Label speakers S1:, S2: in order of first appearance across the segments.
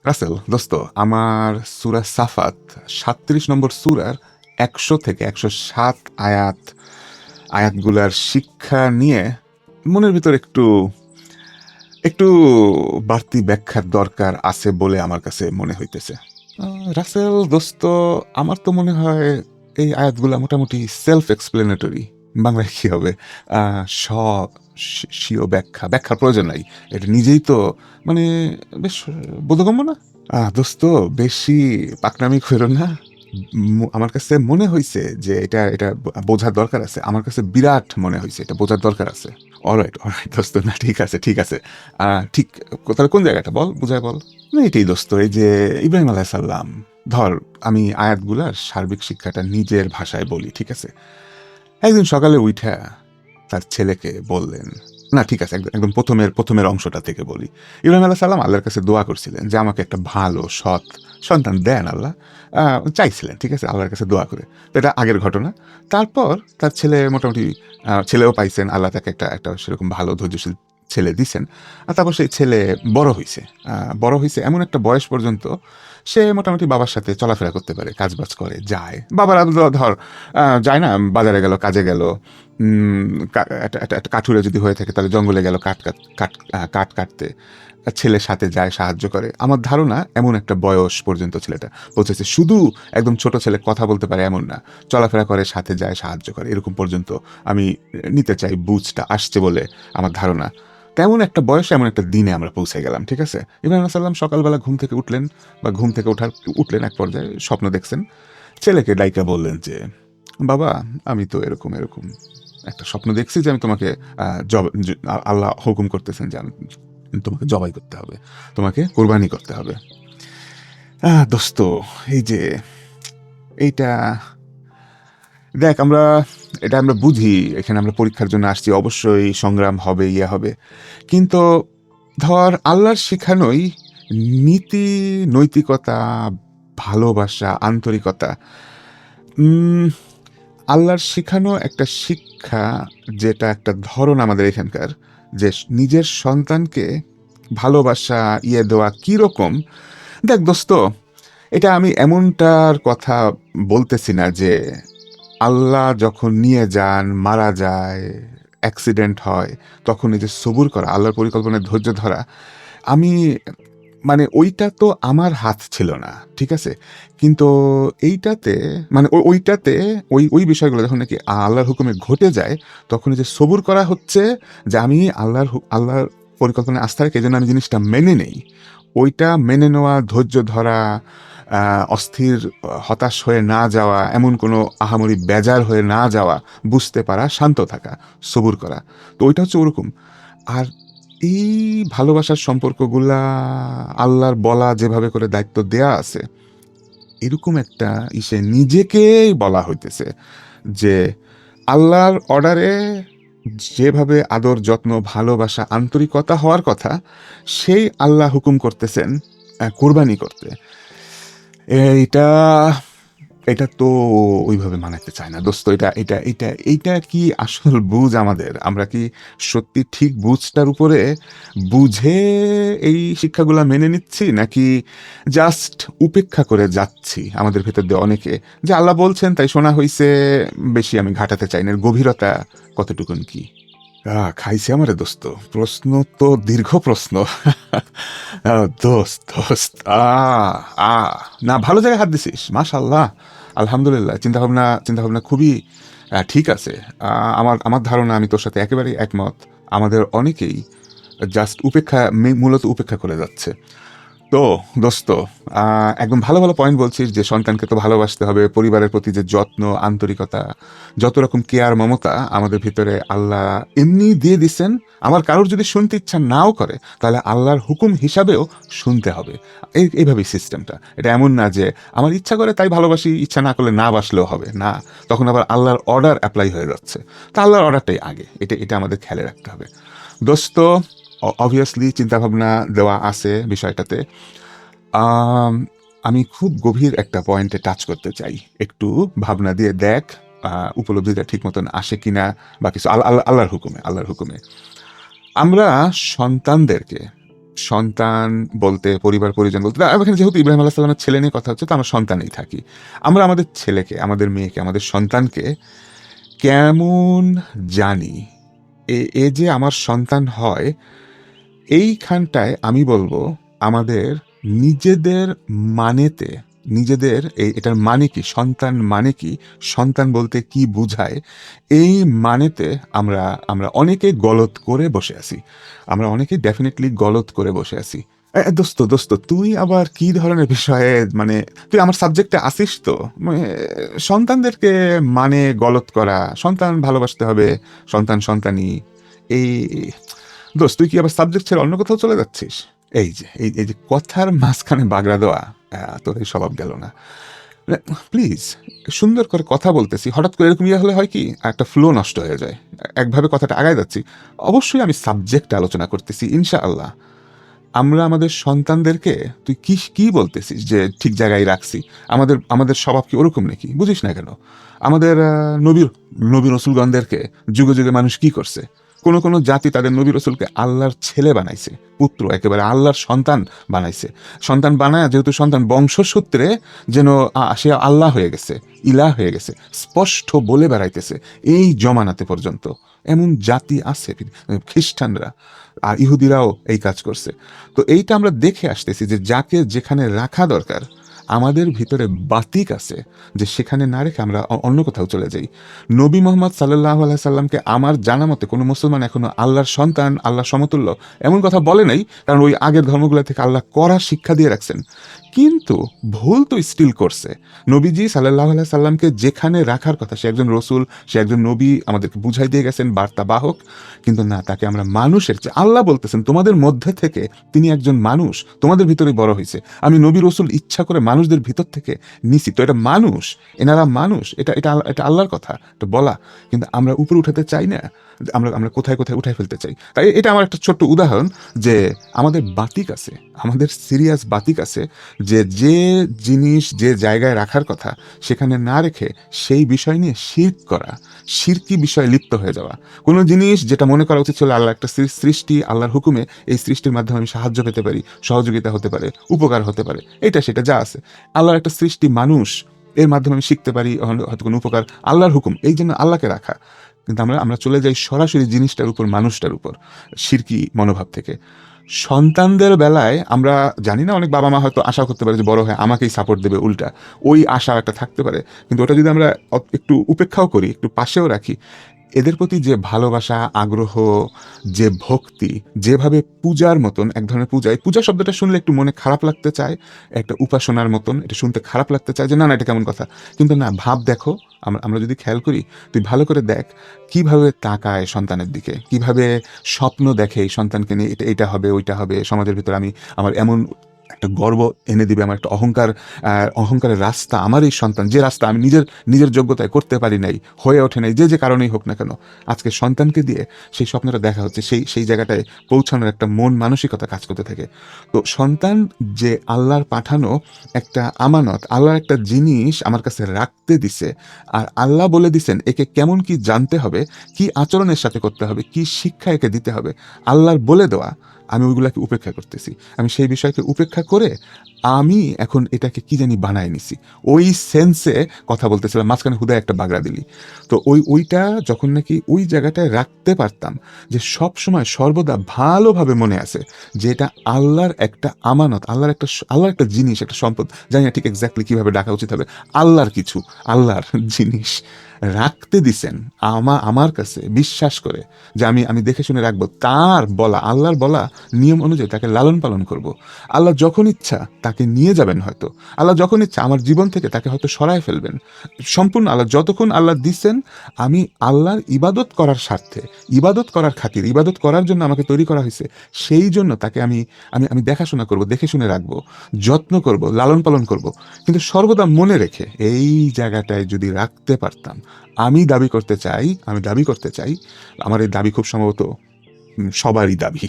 S1: রাসেল দোস্ত, আমার সূরা সাফাত ৩৭ নম্বর সূরার ১০০ থেকে ১০৭ আয়াতগুলার শিক্ষা নিয়ে মনের ভিতর একটু একটু বাড়তি ব্যাখ্যার দরকার আছে বলে আমার কাছে মনে হইতেছে। রাসেল দোস্ত, আমার তো মনে হয় এই আয়াতগুলা মোটামুটি সেলফ এক্সপ্লেনেটরি। বাংলায় কি হবে? স স্বীয় ব্যাখ্যার প্রয়োজন নাই। এটা নিজেই তো মানে বেশ বোধগম্য না? দোস্ত, বেশি পাকনামি কইরো না। আমার কাছে মনে হইছে যে এটা বোঝার দরকার আছে। আমার কাছে বিরাট মনে হইছে এটা বোঝার দরকার আছে। অলরাইট, অলরাইট দোস্ত, না ঠিক আছে, ঠিক আছে। ঠিক, তাহলে কোন জায়গাটা বল, বুঝায় বল। না এটাই দোস্ত, এই যে ইব্রাহিম আলাইহিস সালাম, ধর আমি আয়াতগুলার সার্বিক শিক্ষাটা নিজের ভাষায় বলি, ঠিক আছে? একদিন সকালে উইঠা তার ছেলেকে বললেন, না ঠিক আছে, একদম প্রথমের অংশটা থেকে বলি। ইব্রাহিম আলাইহিস সালাম আল্লাহর কাছে দোয়া করছিলেন যে আমাকে একটা ভালো সৎ সন্তান দেন আল্লাহ। চাইছিলেন, ঠিক আছে, আল্লাহর কাছে দোয়া করে। তো এটা আগের ঘটনা। তারপর তার ছেলে মোটামুটি ছেলেও পাইছেন, আল্লাহ তাকে একটা সেরকম ভালো ধৈর্যশীল ছেলে দিছেন। আর তারপর সেই ছেলে বড় হইছে। বড় হইছে এমন একটা বয়স পর্যন্ত সে মোটামুটি বাবার সাথে চলাফেরা করতে পারে, কাজবাজ করে, যায়। বাবার ধর যায় না, বাজারে গেল, কাজে গেল, একটা কাঠুরে যদি হয়ে থাকে তাহলে জঙ্গলে গেল কাঠ কাটতে। ছেলের সাথে যায়, সাহায্য করে। আমার ধারণা এমন একটা বয়স পর্যন্ত ছেলেটা পৌঁছেছে। শুধু একদম ছোট ছেলে কথা বলতে পারে এমন না, চলাফেরা করে, সাথে যায়, সাহায্য করে, এরকম পর্যন্ত আমি নিতে চাই, বুঝটা আসছে বলে আমার ধারণা। তেমন একটা বয়সে এমন একটা দিনে আমরা পৌঁছে গেলাম, ঠিক আছে? ইব্রাহিম আলাইহিস সালাম সকালবেলা ঘুম থেকে উঠলেন, বা ঘুম থেকে উঠলেন, এক পর্যায়ে স্বপ্ন দেখছেন। ছেলেকে ডাইকা বললেন যে, বাবা, আমি তো এরকম এরকম একটা স্বপ্ন দেখছি যে আমি তোমাকে আল্লাহ হুকুম করতেছেন যে আমি তোমাকে জবাই করতে হবে, তোমাকে কোরবানি করতে হবে। দোস্ত, এই যে এইটা দেখ, এটা আমরা বুঝি, এখানে আমরা পরীক্ষার জন্য আসছি, অবশ্যই সংগ্রাম হবে, ইয়ে হবে। কিন্তু ধর আল্লাহর শিখানোই নীতি, নৈতিকতা, ভালোবাসা, আন্তরিকতা, উম আল্লাহর শিখানো একটা শিক্ষা, যেটা একটা ধরন আমাদের এখানকার, যে নিজের সন্তানকে ভালোবাসা, ইয়ে দেওয়া কিরকম। দেখ দোস্ত, এটা আমি এমনটার কথা বলতেছি না যে আল্লাহ যখন নিয়ে যান, মারা যায়, অ্যাক্সিডেন্ট হয়, তখন এই যে সবুর করা, আল্লাহর পরিকল্পনায় ধৈর্য ধরা, আমি মানে ওইটা তো আমার হাত ছিল না, ঠিক আছে? কিন্তু এইটাতে মানে ওইটাতে ওই বিষয়গুলো যখন নাকি আল্লাহর হুকুমে ঘটে যায়, তখন এই যে সবুর করা হচ্ছে, যে আমি আল্লাহর পরিকল্পনায় আস্থা রেখে এজন্য আমি জিনিসটা মেনে নেই। ওইটা মেনে নেওয়া, ধৈর্য ধরা, অস্থির, হতাশ হয়ে না যাওয়া, এমন কোনো আহামরি বেজার হয়ে না যাওয়া, বুঝতে পারা, শান্ত থাকা, সবুর করা। তো ওইটা হচ্ছে ওরকম। আর এই ভালোবাসার সম্পর্কগুলা আল্লাহর বলা যেভাবে করে দায়িত্ব দেয়া আছে, এরকম একটা নিজেকেই বলা হইতেছে যে আল্লাহর অর্ডারে যেভাবে আদর, যত্ন, ভালোবাসা, আন্তরিকতা হওয়ার কথা, সেই আল্লাহ হুকুম করতেছেন কোরবানি করতে। এইটা এটা তো ওইভাবে মানাতে চায় না দোস্ত। এইটা কি আসল বুঝ আমাদের? আমরা কি সত্যি ঠিক বুঝটার উপরে বুঝে এই শিক্ষাগুলা মেনে নিচ্ছি, নাকি জাস্ট উপেক্ষা করে যাচ্ছি আমাদের ভেতর দিয়ে অনেকে, যে আল্লাহ বলছেন তাই শোনা হইছে, বেশি আমি ঘাটাতে চাই না, এর গভীরতা কতটুকুন কি? খাইছে আমারে দোস্ত, প্রশ্ন তো দীর্ঘ প্রশ্ন। দোস্ত দোস্ত, আ আ না, ভালো জায়গায় হাত দিছিস, মাশাল্লাহ, আলহামদুলিল্লাহ। চিন্তা ভাবনা খুবই ঠিক আছে। আমার আমার ধারণা, আমি তোর সাথে একেবারেই একমত। আমাদের অনেকেই জাস্ট মূলত উপেক্ষা করে যাচ্ছে। তো দোস্ত, একদম ভালো ভালো পয়েন্ট বলছিস, যে সন্তানকে তো ভালোবাসতে হবে, পরিবারের প্রতি যে যত্ন, আন্তরিকতা, যত রকম কেয়ার, মমতা আমাদের ভিতরে আল্লাহ এমনি দিয়ে দিচ্ছেন। আমার কারোর যদি শুনতে ইচ্ছা নাও করে, তাহলে আল্লাহর হুকুম হিসাবেও শুনতে হবে। এইভাবেই সিস্টেমটা। এটা এমন না যে আমার ইচ্ছা করে তাই ভালোবাসি, ইচ্ছা না করলে না বাসলেও হবে না, তখন আবার আল্লাহর অর্ডার অ্যাপ্লাই হয়ে যাচ্ছে। তা আল্লাহর অর্ডারটাই আগে, এটা আমাদের খেয়ালে রাখতে হবে দোস্ত। অবভিয়াসলি চিন্তাভাবনা দেওয়া আছে বিষয়টাতে। আম আমি খুব গভীর একটা পয়েন্টে টাচ করতে চাই। একটু ভাবনা দিয়ে দেখ, উপলব্ধিটা ঠিক মতন আসে কিনা, বা কিছু। আল্লাহর হুকুমে আমরা সন্তানদেরকে সন্তান বলতে, পরিবার পরিজন বলতে, এখানে যেহেতু ইব্রাহিম আলাইহিস সালামের ছেলে নিয়ে কথা হচ্ছে, তো আমরা সন্তানেই থাকি। আমরা আমাদের ছেলেকে, আমাদের মেয়েকে, আমাদের সন্তানকে কেমন জানি, এ যে আমার সন্তান হয়, এইখানটায় আমি বলবো আমাদের নিজেদের মানেতে, নিজেদের এটার মানে কি, সন্তান মানে কি, সন্তান বলতে কি বুঝায়, এই মানেতে আমরা আমরা অনেকে গলত করে বসে আছি। আমরা অনেকে ডেফিনেটলি গলত করে বসে আছি। দোস্ত দোস্ত, তুই আবার কি ধরনের বিষয়ে, মানে তুই আমার সাবজেক্টে আসিস তো, মানে সন্তানদেরকে মানে গলত করা, সন্তান ভালোবাসতে হবে, সন্তান সন্তানি, এই দোস্ত তুই কি আবার সাবজেক্ট ছেড়ে অন্য কোথাও চলে যাচ্ছিস? এই যে কথার মাঝখানে বাগড়া দেওয়া, তোর এই স্বভাব গেল না। প্লিজ, সুন্দর করে কথা বলতেছি, হঠাৎ করে এরকম হলে হয় কি, একটা ফ্লো নষ্ট হয়ে যায়, একভাবে কথাটা আগায় যাচ্ছি। অবশ্যই আমি সাবজেক্ট আলোচনা করতেছি, ইনশাআল্লাহ। আমরা আমাদের সন্তানদেরকে, তুই কি কি বলতেছিস যে ঠিক জায়গায় রাখছি? আমাদের আমাদের স্বভাব কি ওরকম নাকি? বুঝিস না কেন? আমাদের নবীর নবী রসুলগণদেরকে যুগে যুগে মানুষ কি করছে? কোন কোন জাতি তাদের নবী রসুলকে আল্লাহর ছেলে বানাইছে, পুত্র, একেবারে আল্লাহর সন্তান বানাইছে। সন্তান বানায়, যেহেতু সন্তান বংশসূত্রে যেন সে আল্লাহ হয়ে গেছে, ইলাহ হয়ে গেছে, স্পষ্ট বলে বেড়াইতেছে এই জমানাতে পর্যন্ত। এমন জাতি আছে, খ্রিস্টানরা আর ইহুদিরাও এই কাজ করছে। তো এইটা আমরা দেখে আসতেছি যে যাকে যেখানে রাখা দরকার, আমাদের ভিতরে বাতিক আছে যে সেখানে না রেখে আমরা অন্য কোথাও চলে যাই। নবী মোহাম্মদ সাল্লাল্লাহু আলাইহি সাল্লামকে আমার জানা মতে কোনো মুসলমান এখনো আল্লাহর সন্তান, আল্লাহর সমতুল্য এমন কথা বলে নাই, কারণ ওই আগের ধর্মগুলো থেকে আল্লাহ কড়া শিক্ষা দিয়ে রাখছেন। কিন্তু ভুল তো স্টিল করছে। নবীজি সাল্লাল্লাহু আলাইহি সাল্লামকে যেখানে রাখার কথা, সে একজন রসুল, সে একজন নবী, আমাদেরকে বুঝাই দিয়ে গেছেন, বার্তা বাহক, কিন্তু না, তাকে আমরা মানুষের চেয়ে, আল্লাহ বলতেছেন তোমাদের মধ্যে থেকে তিনি একজন মানুষ, তোমাদের ভিতরে বড় হয়েছে, আমি নবী রসুল ইচ্ছা করে মানুষদের ভিতর থেকে নিছি, তো এটা মানুষ, এনারা মানুষ, এটা এটা এটা আল্লাহর কথা, এটা বলা। কিন্তু আমরা উপরে উঠাতে চাই না, আমরা আমরা কোথায় কোথায় উঠাই ফেলতে চাই। তাই এটা আমার একটা ছোট্ট উদাহরণ যে আমাদের বাতিক আছে, আমাদের সিরিয়াস বাতিক আছে, যে যে জিনিস যে জায়গায় রাখার কথা সেখানে না রেখে সেই বিষয় নিয়ে শিরক করা, শিরকি বিষয়ে লিপ্ত হয়ে যাওয়া। কোনো জিনিস যেটা মনে করা উচিত ছিল আল্লাহ একটা সৃষ্টি, আল্লাহর হুকুমে এই সৃষ্টির মাধ্যমে আমি সাহায্য পেতে পারি, সহযোগিতা হতে পারে, উপকার হতে পারে, এটা সেটা যা আছে, আল্লাহর একটা সৃষ্টি মানুষ, এর মাধ্যমে আমি শিখতে পারি, হয়তো কোনো উপকার, আল্লাহর হুকুম, এই জন্য আল্লাহকে রাখা। কিন্তু আমরা আমরা চলে যাই সরাসরি জিনিসটার উপর, মানুষটার উপর, শিরকি মনোভাব থেকে। সন্তানদের বেলায় আমরা জানি না, অনেক বাবা মা হয়তো আশা করতে পারে যে বড় হয়ে আমাকেই সাপোর্ট দেবে, উল্টা ওই আশা একটা থাকতে পারে। কিন্তু ওটা যদি আমরা একটু উপেক্ষাও করি, একটু পাশেও রাখি, এদের প্রতি যে ভালোবাসা, আগ্রহ, যে ভক্তি, যেভাবে পূজার মতন, এক ধরনের পূজায়, পূজা শব্দটা শুনলে একটু মনে খারাপ লাগতে চায়, একটা উপাসনার মতন, এটা শুনতে খারাপ লাগতে চায় যে না না এটা কেমন কথা। কিন্তু না, ভাব দেখো, আমরা আমরা যদি খেয়াল করি, তুই ভালো করে দেখ কিভাবে তাকায় সন্তানের দিকে, কিভাবে স্বপ্ন দেখে এই সন্তানকে নিয়ে, এটা এটা হবে, ওইটা হবে, সমাজের ভিতরে আমি আমার এমন একটা গর্ব এনে দিবে, আমার একটা অহংকার, অহংকারের রাস্তা আমার এই সন্তান, যে রাস্তা আমি নিজের নিজের যোগ্যতায় করতে পারি নাই, হয়ে ওঠে নাই, যে যে কারণেই হোক না কেন, আজকে সন্তানকে দিয়ে সেই স্বপ্নটা দেখা হচ্ছে, সেই সেই জায়গাটায় পৌঁছানোর একটা মন মানসিকতা কাজ করতে থাকে। তো সন্তান যে আল্লাহর পাঠানো একটা আমানত, আল্লাহর একটা জিনিস আমার কাছে রাখতে দিছে, আর আল্লাহ বলে দিছেন একে কেমন কি জানতে হবে, কি আচরণের সাথে করতে হবে, কি শিক্ষা একে দিতে হবে, আল্লাহর বলে দেওয়া, আমি ওইগুলাকে উপেক্ষা করতেছি। আমি সেই বিষয়কে উপেক্ষা করে আমি এখন এটাকে কি জানি বানায় নিছি, ওই সেন্সে কথা বলতেছিলাম, মাঝখানে হুদায় একটা বাগড়া দিলি। তো ওইটা যখন নাকি ওই জায়গাটায় রাখতে পারতাম, যে সব সময় সর্বদা ভালোভাবে মনে আছে যে এটা আল্লাহর একটা আমানত, আল্লাহর একটা জিনিস, একটা সম্পদ, জানি না ঠিক এক্স্যাক্টলি কিভাবে ডাকা উচিত হবে, আল্লাহর কিছু, আল্লাহর জিনিস রাখতে দিছেন আমার কাছে, বিশ্বাস করে যে আমি আমি দেখে শুনে রাখবো, তার বলা, আল্লাহর বলা নিয়ম অনুযায়ী তাকে লালন পালন করব। আল্লাহ যখন ইচ্ছা তাকে নিয়ে যাবেন, হয়তো আল্লাহ যখন ইচ্ছা আমার জীবন থেকে তাকে হয়তো সরায় ফেলবেন, সম্পূর্ণ আল্লাহ যতক্ষণ আল্লাহ দিচ্ছেন, আমি আল্লাহর ইবাদত করার স্বার্থে, ইবাদত করার খাতির, ইবাদত করার জন্য আমাকে তৈরি করা হয়েছে, সেই জন্য তাকে আমি আমি আমি দেখাশোনা করব, দেখে শুনে রাখবো, যত্ন করব, লালন পালন করব। কিন্তু সর্বদা মনে রেখে এই জায়গাটায় যদি রাখতে পারতাম, আমি দাবি করতে চাই, আমার এই দাবি খুব সম্ভবত সবারই দাবি,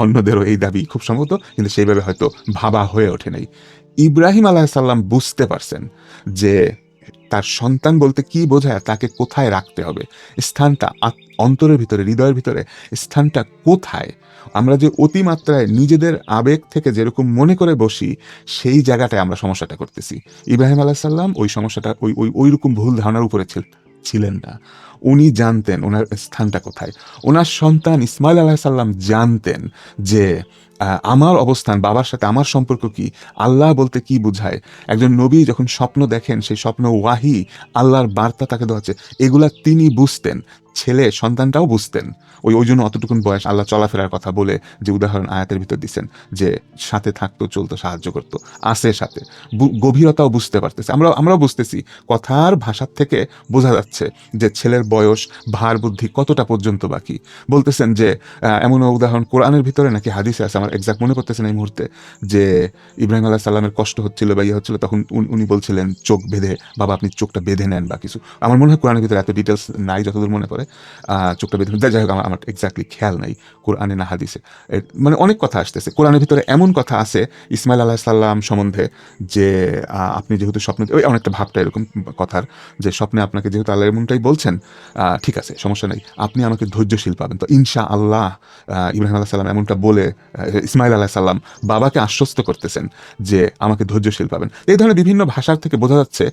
S1: অন্যদেরও এই দাবি খুব সম্ভবত, কিন্তু সেইভাবে হয়তো ভাবা হয়ে ওঠে নাই। ইব্রাহিম আলাইহিস সালাম বুঝতে পারছেন যে তার সন্তান বলতে কি বোঝায়, তাকে কোথায় রাখতে হবে, স্থানটা অন্তরের ভিতরে, হৃদয়ের ভিতরে স্থানটা কোথায়। আমরা যে অতিমাত্রায় নিজেদের আবেগ থেকে যেরকম মনে করে বসি, সেই জায়গাটায় আমরা সমস্যাটা করতেছি। ইব্রাহিম আলাইহিস সালাম ওই সমস্যাটা ওই রকম ভুল ধারণার উপরে ছিলেন না। উনি জানতেন ওনার স্থানটা কোথায়। ওনার সন্তান ইসমাইল আলাইহিস সালাম জানতেন যে আমার অবস্থান, বাবার সাথে আমার সম্পর্ক কি, আল্লাহ বলতে কি বোঝায়। একজন নবী যখন স্বপ্ন দেখেন, সেই স্বপ্ন ওয়াহি, আল্লাহর বার্তা তাকে দেওয়া হচ্ছে, এগুলা তিনি বুঝতেন, ছেলে সন্তানটাও বুঝতেন। ওই জন্য অতটুকুন বয়স আল্লাহ চলাফেরার কথা বলে যে উদাহরণ আয়াতের ভিতর দিচ্ছেন, যে সাথে থাকতো, চলতো, সাহায্য করতো, আসে সাথে, গভীরতাও বুঝতে পারতেছে। আমরাও বুঝতেছি, কথার ভাষার থেকে বোঝা যাচ্ছে যে ছেলের বয়স, ভার বুদ্ধি কতটা পর্যন্ত বাকি। বলতেছেন যে এমন উদাহরণ কোরআনের ভিতরে নাকি হাদিসে আছে, আমার এক্সাক্ট মনে করতেছে না এই মুহূর্তে, যে ইব্রাহিম আলাইহিস সালামের কষ্ট হচ্ছিল বা ইয়ে হচ্ছিল, তখন উনি বলছিলেন চোখ বেঁধে, বাবা আপনি চোখটা বেঁধে নেন বা কিছু। আমার মনে হয় কোরআনের ভিতরে এত ডিটেলস নাই, যতদূর মনে পড়ে চোখটা বেঁধে, যাই হোক আমার এক্স্যাক্টলি খেয়াল নাই কোরআনে না হাদিসে। মানে অনেক কথা আসতেছে কোরআনের ভিতরে, এমন কথা আছে ইসমাইল আলাইহিস সালাম সম্বন্ধে, যে আপনি যেহেতু স্বপ্নে, ওই অনেকটা ভাবটা এরকম কথার, যে স্বপ্নে আপনাকে যেহেতু আল্লাহ এমনটাই বলছেন, ঠিক আছে সমস্যা নেই, আপনি আমাকে ধৈর্যশীল পাবেন। তো ইনশা আল্লাহ ইব্রাহিম আলাইহিস সালাম এমনটা বলে ইসমাইল আলাইহিস সালাম বাবাকে আশ্বস্ত করতেছেন যে আমাকে ধৈর্যশীল পাবেন। এই ধরনের বিভিন্ন ভাষার থেকে বোঝা যাচ্ছে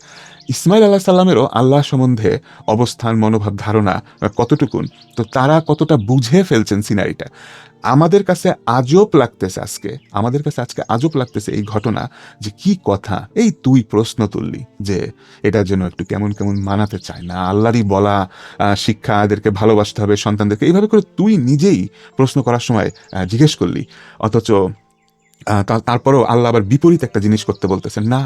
S1: ইসমাইল আলাইহিস সালামেরও আল্লাহ সম্বন্ধে অবস্থান, মনোভাব, ধারণা কতটুকুন, তো তারা কতটা বুঝে ফেলছেন সিনারিটা। আমাদের কাছে আজব লাগতেছে আজকে আজব লাগতেছে এই ঘটনা, যে কি কথা, এই তুই প্রশ্ন তুললি যে এটার জন্য একটু কেমন কেমন মানাতে চায় না, আল্লাহরই বলা শিক্ষা, এদেরকে ভালোবাসতে হবে, সন্তানদেরকে, এইভাবে করে তুই নিজেই প্রশ্ন করার সময় জিজ্ঞেস করলি। অথচ তারপরেও আল্লাহ আবার বিপরীত একটা জিনিস করতে বলতেছেন না।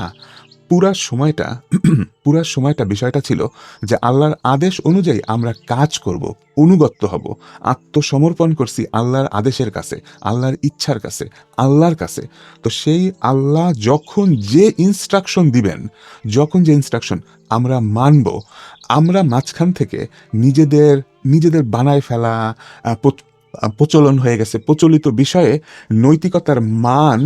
S1: পুরা সময়টা বিষয়টা ছিল যে আল্লাহর আদেশ অনুযায়ী আমরা কাজ করব, অনুগত্য হব, আত্মসমর্পণ করছি আল্লাহর আদেশের কাছে, আল্লাহর ইচ্ছার কাছে, আল্লাহর কাছে। তো সেই আল্লাহ যখন যে ইনস্ট্রাকশন দিবেন, আমরা মানব। আমরা মাঝখান থেকে নিজেদের বানায় ফেলা, প্রচলন হয়ে গেছে, প্রচলিত বিষয়ে নৈতিকতার মান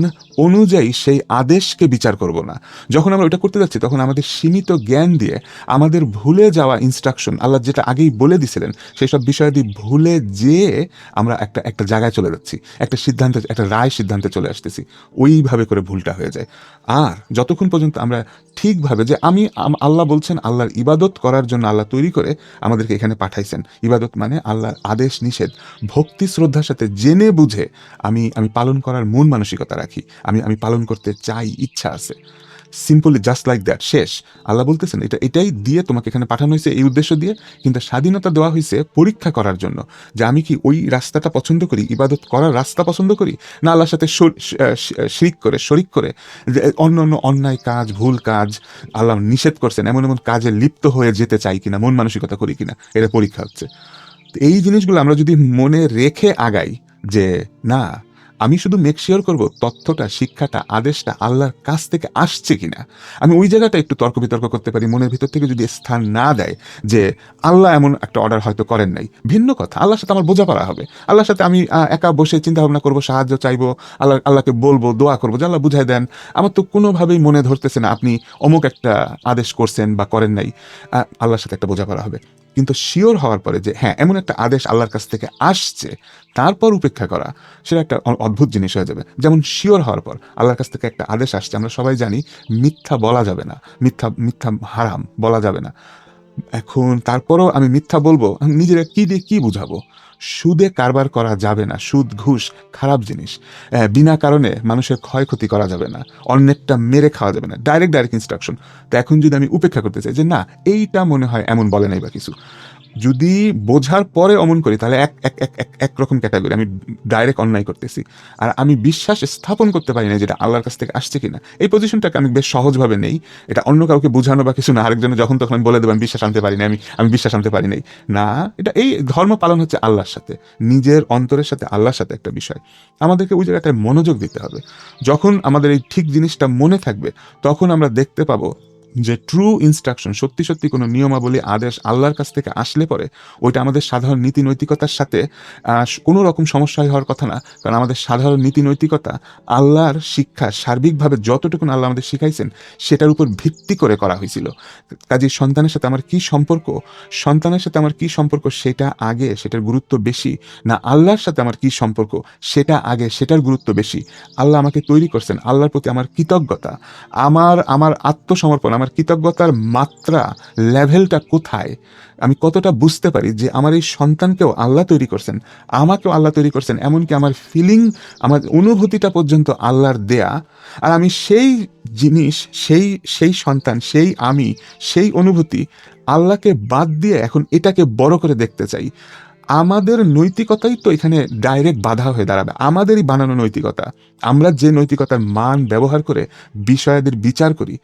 S1: অনুযায়ী সেই আদেশকে বিচার করব না। যখন আমরা ওইটা করতে যাচ্ছি, তখন আমাদের সীমিত জ্ঞান দিয়ে আমাদের ভুলে যাওয়া ইনস্ট্রাকশন, আল্লাহ যেটা আগেই বলে দিছিলেন, সেই সব বিষয়াদি ভুলে যেয়ে আমরা একটা জায়গায় চলে যাচ্ছি, একটা রায় সিদ্ধান্তে চলে আসতেছি। ওইভাবে করে ভুলটা হয়ে যায়। আর যতক্ষণ পর্যন্ত আমরা ঠিকভাবে, যে আল্লাহ বলছেন, আল্লাহর ইবাদত করার জন্য আল্লাহ তৈরি করে আমাদেরকে এখানে পাঠাইছেন। ইবাদত মানে আল্লাহর আদেশ নিষেধ ভক্তি শ্রদ্ধার সাথে জেনে বুঝে আমি পালন করার মন মানসিকতা রাখি, আমি পালন করতে চাই, ইচ্ছা আছে, সিম্পলি জাস্ট লাইক দ্যাট, শেষ। আল্লাহ বলতেছেন এটাই দিয়ে তোমাকে এখানে পাঠানো হয়েছে, এই উদ্দেশ্য দিয়ে। কিন্তু স্বাধীনতা দেওয়া হয়েছে পরীক্ষা করার জন্য, যে আমি কি ওই রাস্তাটা পছন্দ করি, ইবাদত করার রাস্তা পছন্দ করি, না আল্লাহর সাথে শরিক করে যে অন্য অন্যায় কাজ, ভুল কাজ আল্লাহ নিষেধ করছেন, এমন কাজে লিপ্ত হয়ে যেতে চাই কিনা, মন মানসিকতা করি কিনা, এটা পরীক্ষা হচ্ছে। এই জিনিসগুলো আমরা যদি মনে রেখে আগাই, যে না, আমি শুধু মেক শিওর করবো তথ্যটা, শিক্ষাটা, আদেশটা আল্লাহর কাছ থেকে আসছে কিনা। আমি ওই জায়গাটা একটু তর্ক বিতর্ক করতে পারি, মনের ভিতর থেকে যদি স্থান না দেয় যে আল্লাহ এমন একটা অর্ডার হয়তো করেন নাই, ভিন্ন কথা, আল্লাহর সাথে আমার বোঝাপড়া হবে, আল্লাহর সাথে আমি একা বসে চিন্তা ভাবনা করবো, সাহায্য চাইবো, আল্লাহকে বলবো, দোয়া করবো যে আল্লাহ বুঝাই দেন, আমার তো কোনোভাবেই মনে ধরতেছে না আপনি অমুক একটা আদেশ করছেন বা করেন নাই। আল্লাহর সাথে একটা বোঝাপড়া হবে। কিন্তু শিওর হওয়ার পরে যে হ্যাঁ এমন একটা আদেশ আল্লাহর কাছ থেকে আসছে, তারপর উপেক্ষা করা, সেটা একটা অদ্ভুত জিনিস হয়ে যাবে। যেমন শিওর হওয়ার পর আল্লাহর কাছ থেকে একটা আদেশ আসছে, আমরা সবাই জানি মিথ্যা বলা যাবে না, মিথ্যা হারাম, বলা যাবে না। এখন তারপরও আমি মিথ্যা বলবো, নিজেরা কি দিয়ে কি বুঝাবো? সুদে কারবার করা যাবে না, সুদ ঘুষ খারাপ জিনিস। বিনা কারণে মানুষের ক্ষয়ক্ষতি করা যাবে না, অন্যেরটা মেরে খাওয়া যাবে না, ডাইরেক্ট ইনস্ট্রাকশন। তো এখন যদি আমি উপেক্ষা করতে চাই যে না, এইটা মনে হয় এমন বলে নাই বা কিছু, যদি বোঝার পরে অমন করি, তাহলে একরকম ক্যাটাগরি, আমি ডাইরেক্ট অন্যায় করতেছি। আর আমি বিশ্বাস স্থাপন করতে পারি না যেটা আল্লাহর কাছ থেকে আসছে কিনা। এই পজিশনটাকে আমি বেশ সহজভাবে নেই, এটা অন্য কাউকে বোঝানো বা কিছু না, আরেকজনে যখন তখন আমি বলে দেবো আমি বিশ্বাস আনতে পারি না, আমি বিশ্বাস আনতে পারি নাই না। এটা এই ধর্ম পালন হচ্ছে আল্লাহর সাথে, নিজের অন্তরের সাথে, আল্লাহর সাথে একটা বিষয়। আমাদেরকে ওই জায়গাটায় মনোযোগ দিতে হবে। যখন আমাদের এই ঠিক জিনিসটা মনে থাকবে, তখন আমরা দেখতে পাবো যে ট্রু ইনস্ট্রাকশন, সত্যি সত্যি কোনো নিয়মাবলী আদেশ আল্লাহর কাছ থেকে আসলে পরে ওইটা আমাদের সাধারণ নীতি নৈতিকতার সাথে কোনো রকম সমস্যা হওয়ার কথা না। কারণ আমাদের সাধারণ নীতি নৈতিকতা আল্লাহর শিক্ষা সার্বিকভাবে যতটুকু আল্লাহ আমাদের শিখাইছেন সেটার উপর ভিত্তি করে করা হয়েছিল। কাজেই সন্তানের সাথে আমার কি সম্পর্ক, সন্তানের সাথে আমার কি সম্পর্ক সেটা আগে, সেটার গুরুত্ব বেশি, না আল্লাহর সাথে আমার কি সম্পর্ক সেটা আগে, সেটার গুরুত্ব বেশি। আল্লাহ আমাকে তৈরি করছেন, আল্লাহর প্রতি আমার কৃতজ্ঞতা, আমার আমার আত্মসমর্পণ, আমার কৃতজ্ঞতার মাত্রা, লেভেলটা কোথায়, আমি কতটা বুঝতে পারি যে আমার এই সন্তানকেও আল্লাহ তৈরি করছেন, আমাকেও আল্লাহ তৈরি করছেন, এমনকি আমার ফিলিং, আমার অনুভূতিটা পর্যন্ত আল্লাহর দেয়া। আর আমি সেই জিনিস, সেই সেই সন্তান, সেই আমি, সেই অনুভূতি আল্লাহকে বাদ দিয়ে এখন এটাকে বড় করে দেখতে চাই। আমাদের নৈতিকতাই তো এখানে ডাইরেক্ট বাধা হয়ে দাঁড়াবে, আমাদেরই বানানো নৈতিকতা। আমরা যে নৈতিকতার মান ব্যবহার করে বিষয়াদের বিচার করি,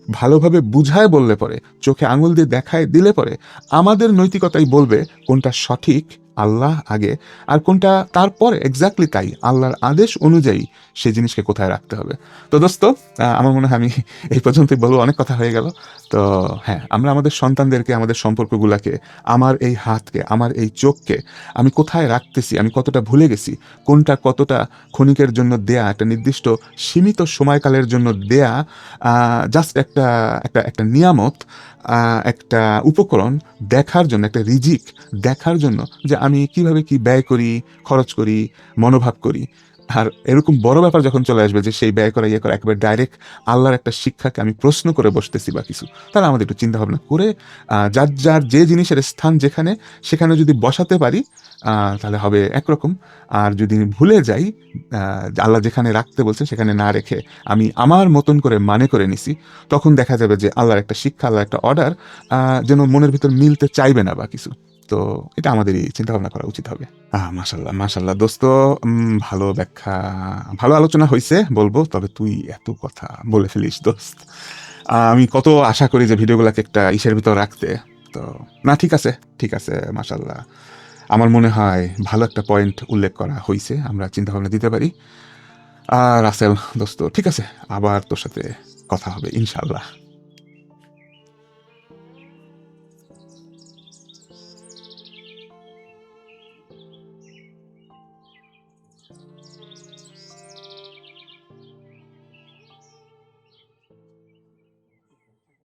S1: ভালোভাবে বুঝায় বললে পরে, চোখে আঙুল দিয়ে দেখায় দিলে পরে আমাদের নৈতিকতাই বলবে কোনটা সঠিক, আল্লাহ আগে, আর কোনটা তারপরে এক্স্যাক্টলি তাই আল্লাহর আদেশ অনুযায়ী সেই জিনিসকে কোথায় রাখতে হবে। তো দোস্ত, আমার মনে হয় আমি এই পর্যন্তই বলবো, অনেক কথা হয়ে গেল। তো হ্যাঁ, আমরা আমাদের সন্তানদেরকে, আমাদের সম্পর্কগুলোকে, আমার এই হাতকে, আমার এই চোখকে আমি কোথায় রাখতেছি, আমি কতটা ভুলে গেছি, কোনটা কতটা ক্ষণিকের জন্য দেয়া, একটা নির্দিষ্ট সীমিত সময়কালের জন্য দেয়া, জাস্ট একটা একটা একটা নিয়ামত, একটা উপকরণ দেখার জন্য, একটা রিজিক দেখার জন্য যে আমি কিভাবে কি ব্যয় করি, খরচ করি, মনোভাব করি। আর এরকম বড় ব্যাপার যখন চলে আসবে যে সেই ব্যয় করা ইয়ে করা একেবারে ডাইরেক্ট আল্লাহর একটা শিক্ষাকে আমি প্রশ্ন করে বসতেছি বা কিছু, তাহলে আমাদের একটু চিন্তা ভাবনা করে যার যার যে জিনিসের স্থান যেখানে, সেখানে যদি বসাতে পারি তাহলে হবে একরকম। আর যদি ভুলে যাই, আল্লাহ যেখানে রাখতে বলছে সেখানে না রেখে আমি আমার মতন করে মানে করে নিছি, তখন দেখা যাবে যে আল্লাহর একটা শিক্ষা, আল্লাহর একটা অর্ডার যেন মনের ভিতর মিলতে চাইবে না বা কিছু। তো এটা আমাদেরই চিন্তা ভাবনা করা উচিত হবে। মাশাল্লাহ মাশাল্লাহ দোস্ত, ভালো ব্যাখ্যা, ভালো আলোচনা হয়েছে বলবো, তবে তুই এত কথা বলে ফেলিস দোস্ত। আমি কত আশা করি যে ভিডিওগুলোকে একটা ইসের ভিতর রাখতে। তো না, ঠিক আছে, ঠিক আছে, মাশাল্লাহ। আমার মনে হয় ভালো একটা পয়েন্ট উল্লেখ করা হয়েছে, আমরা চিন্তা ভাবনা দিতে পারি। রাসেল দোস্ত, ঠিক আছে, আবার তোর সাথে কথা হবে ইনশাল্লাহ।